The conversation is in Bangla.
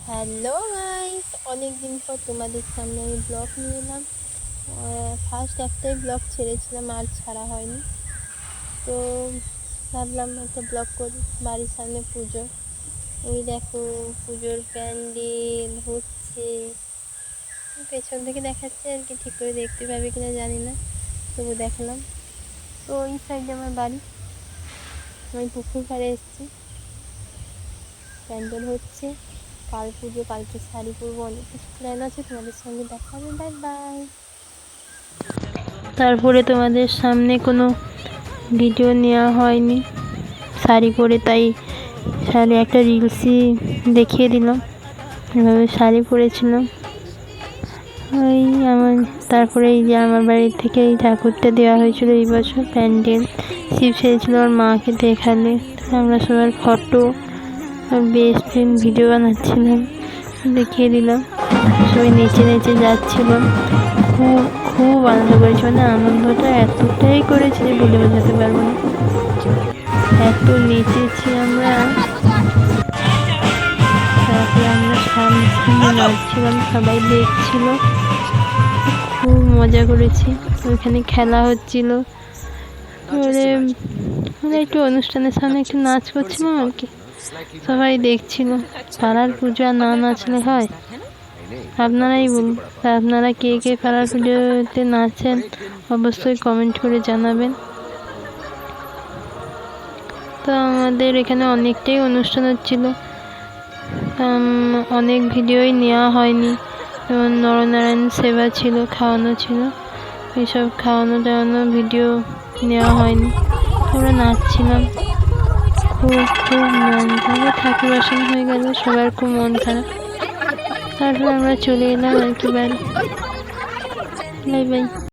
হ্যালো গাইস, অনেক দিন পর তোমাদের সামনে আমি ব্লগ নিয়ে এলাম। ফার্স্ট একটাই ব্লগ ছেড়েছিলাম, আর ছাড়া হয়নি। তো ভাবলাম একটা ব্লগ করি। বাড়ির সামনে পুজো, ওই দেখো পুজোর প্যান্ডেল হচ্ছে, পেছন থেকে দেখাচ্ছে আর কি, ঠিক করে দেখতে পাবে কিনা জানি না, তবু দেখালাম। তো ওই সাইডে আমার বাড়ি, আমি পুকুর পাড়ে এসেছি, প্যান্ডেল হচ্ছে। কাল পুজো, কালকে শাড়ি পরবো, অনেক কিছু প্ল্যান আছে। তোমাদের সঙ্গে দেখা হবে, বাই বাই। তারপরে তোমাদের সামনে কোনো ভিডিও নেওয়া হয়নি শাড়ি পরে, তাই শাড়ি একটা রিলসই দেখিয়ে দিলাম, এভাবে শাড়ি পরেছিলাম। ওই আমার তারপরে এই যে আমার বাড়ি থেকে এই ঠাকুরটা দেওয়া হয়েছিল এই বছর, প্যান্ডেল শিব সেরেছিল, ওর মাকে দেখালে আমরা সবার ফটো বেস্ট ফ্রেন্ড ভিডিও বানাচ্ছিলাম, দেখিয়ে দিলাম। সবাই নেচে নেচে যাচ্ছিলাম, খুব খুব আনন্দ করেছি, মানে আনন্দটা এতটাই করেছি যে বলে বোঝাতে পারবো না, এত নেচেছি আমরা। তারপরে আমরা সামনে নাচছিলাম, সবাই দেখছিল, খুব মজা করেছি। ওইখানে খেলা হচ্ছিল, আমরা একটু অনুষ্ঠানের সামনে একটু নাচ করছিলাম আর কি, সবাই দেখছিল। পাড়ার পুজো আর না নাচলে হয়? আপনারাই বলুন, আপনারা কে কে পাড়ার পুজোতে নাচেন অবশ্যই কমেন্ট করে জানাবেন। তো আমাদের এখানে অনেকটাই অনুষ্ঠান হচ্ছিল, অনেক ভিডিওই নেওয়া হয়নি, যেমন নরনারায়ণ সেবা ছিল, খাওয়ানো ছিল, এইসব খাওয়ানো টাওয়ানো ভিডিও নেওয়া হয়নি। আমরা নাচছিলাম, খুব খুব মন খারাপ, ঠাকুর আসন হয়ে গেল, সবার খুব মন খারাপ। তারপর আমরা চলে এলাম আর কি বাড়ি। Bye bye.